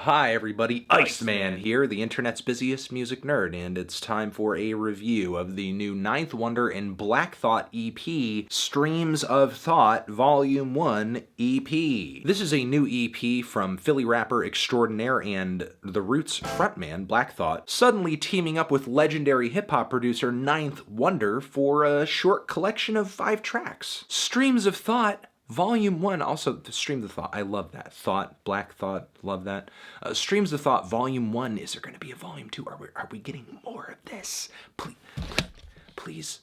Hi everybody, Iceman here, the internet's busiest music nerd, and it's time for a review of the new Ninth Wonder and Black Thought EP, Streams of Thought Volume 1 EP. This is a new EP from Philly rapper extraordinaire and The Roots frontman, Black Thought, suddenly teaming up with legendary hip-hop producer Ninth Wonder for a short collection of 5 tracks. Streams of Thought Volume 1, also the Streams of Thought, I love that. Thought, Black Thought, love that. Streams of Thought Volume 1, is there going to be a Volume 2? Are we getting more of this? Please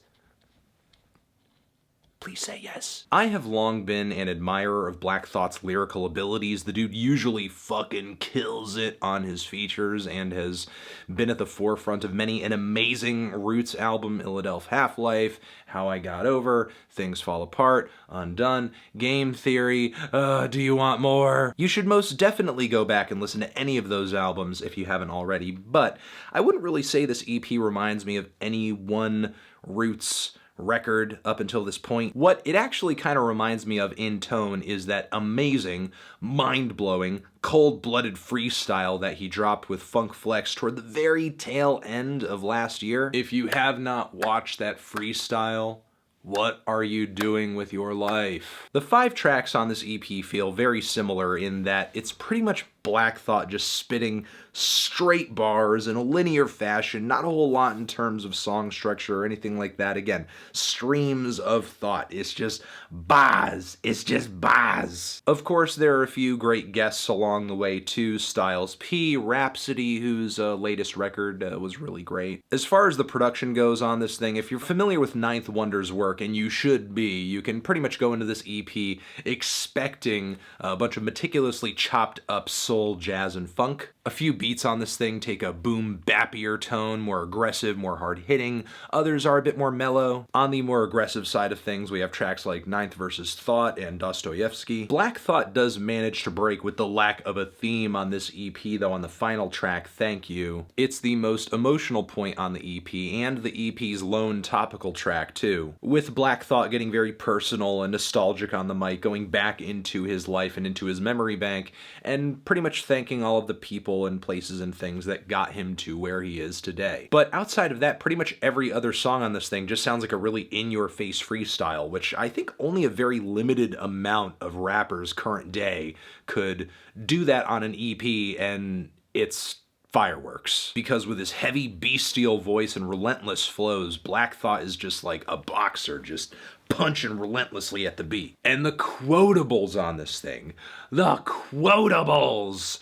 say yes. I have long been an admirer of Black Thought's lyrical abilities. The dude usually fucking kills it on his features and has been at the forefront of many an amazing Roots album, Philadelphia Half-Life, How I Got Over, Things Fall Apart, Undone, Game Theory, Do You Want More? You should most definitely go back and listen to any of those albums if you haven't already, but I wouldn't really say this EP reminds me of any one Roots record up until this point. What it actually kind of reminds me of in tone is that amazing, mind-blowing, cold-blooded freestyle that he dropped with Funk Flex toward the very tail end of last year. If you have not watched that freestyle, what are you doing with your life? The 5 tracks on this EP feel very similar in that it's pretty much Black Thought just spitting straight bars in a linear fashion, not a whole lot in terms of song structure or anything like that. Again, streams of thought. It's just bars. It's just bars. Of course, there are a few great guests along the way too. Styles P, Rhapsody, whose latest record was really great. As far as the production goes on this thing, if you're familiar with Ninth Wonder's work, and you should be, you can pretty much go into this EP expecting a bunch of meticulously chopped up soul, jazz, and funk. A few beats on this thing take a boom bappier tone, more aggressive, more hard-hitting. Others are a bit more mellow. On the more aggressive side of things, we have tracks like Ninth vs. Thought and Dostoevsky. Black Thought does manage to break with the lack of a theme on this EP, though on the final track, Thank You. It's the most emotional point on the EP, and the EP's lone topical track, too. With Black Thought getting very personal and nostalgic on the mic, going back into his life and into his memory bank, and pretty much thanking all of the people and places and things that got him to where he is today. But outside of that, pretty much every other song on this thing just sounds like a really in-your-face freestyle, which I think only a very limited amount of rappers current day could do that on an EP, and it's fireworks. Because with his heavy bestial voice and relentless flows, Black Thought is just like a boxer, just punching relentlessly at the beat. And the quotables on this thing, the quotables!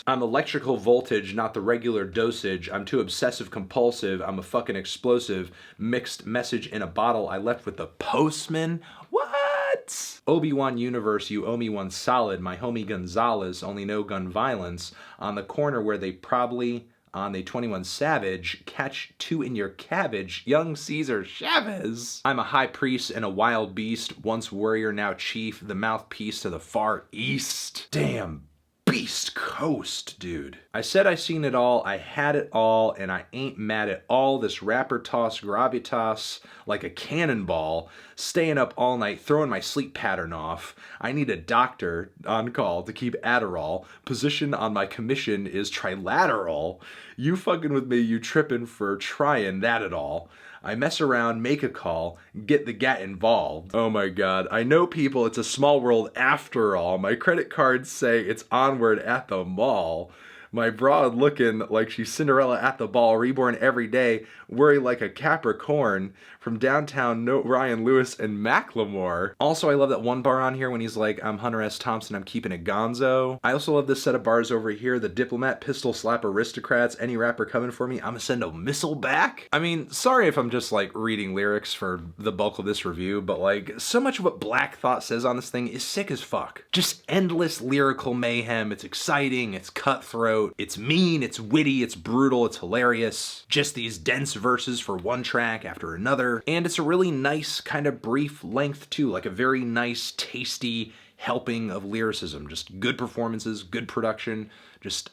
I'm electrical voltage, not the regular dosage. I'm too obsessive compulsive. I'm a fucking explosive. Mixed message in a bottle. I left with the postman. What? Obi-Wan Universe, you owe me one solid. My homie Gonzalez, only no gun violence. On the corner where they probably on the 21 Savage, catch 2 in your cabbage, young Caesar Chavez. I'm a high priest and a wild beast, once warrior, now chief, the mouthpiece to the far east. Damn, Beast Coast, dude. I said I seen it all, I had it all, and I ain't mad at all. This rapper toss gravitas like a cannonball, staying up all night, throwing my sleep pattern off. I need a doctor on call to keep Adderall. Position on my commission is trilateral. You fucking with me, you tripping for trying that at all. I mess around, make a call, get the gat involved. Oh my god, I know people, it's a small world after all. My credit cards say it's onward at the mall. My broad looking like she's Cinderella at the ball, reborn every day, worry like a Capricorn, from downtown, note Ryan Lewis and Macklemore. Also, I love that one bar on here when he's like, I'm Hunter S. Thompson, I'm keeping it gonzo. I also love this set of bars over here, the diplomat, pistol slap aristocrats, any rapper coming for me, I'ma send a missile back. I mean, sorry if I'm just like reading lyrics for the bulk of this review, but like, so much of what Black Thought says on this thing is sick as fuck. Just endless lyrical mayhem, it's exciting, it's cutthroat, it's mean, it's witty, it's brutal, it's hilarious. Just these dense verses for one track after another. And it's a really nice kind of brief length too, like a very nice, tasty helping of lyricism. Just good performances, good production, just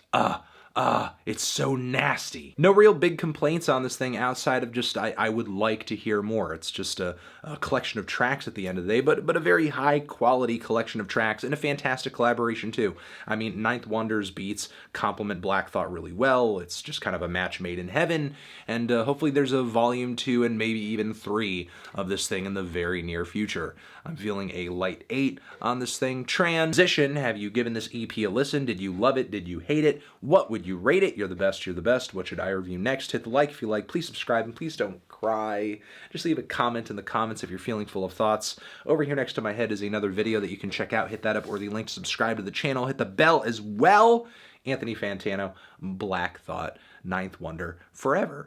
It's so nasty. No real big complaints on this thing outside of just I would like to hear more. It's just a collection of tracks at the end of the day, but a very high quality collection of tracks and a fantastic collaboration too. I mean, Ninth Wonder's beats complement Black Thought really well. It's just kind of a match made in heaven, and hopefully there's a volume 2 and maybe even 3 of this thing in the very near future. I'm feeling a light 8 on this thing. Transition, have you given this EP a listen? Did you love it? Did you hate it? What would you rate it? You're the best, you're the best. What should I review next? Hit the like if you like. Please subscribe, and please don't cry. Just leave a comment in the comments if you're feeling full of thoughts. Over here next to my head is another video that you can check out. Hit that up, or the link to subscribe to the channel. Hit the bell as well. Anthony Fantano, Black Thought, Ninth Wonder, forever.